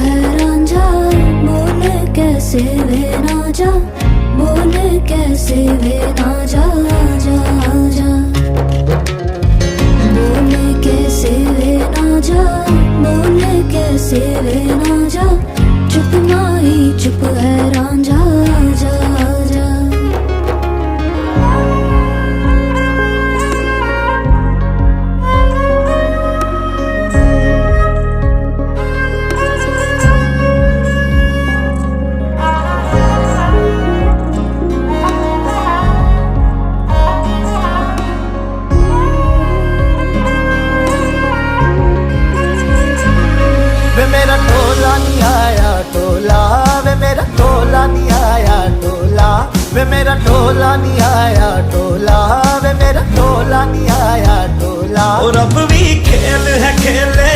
है रांझा, बोल कैसे वे ना जा, बोल कैसे वे ना जा, जा जा। बोल कैसे वे ना जा, बोल कैसे वे ना जा, चुप माही चुप है रांझा, जा जा। वे मेरा टोला नहीं आया टोला, वे मेरा टोला नहीं आया टोला, वे मेरा टोला नहीं आया टोला, वे मेरा टोला नहीं आया टोला। और अब भी खेल है खेले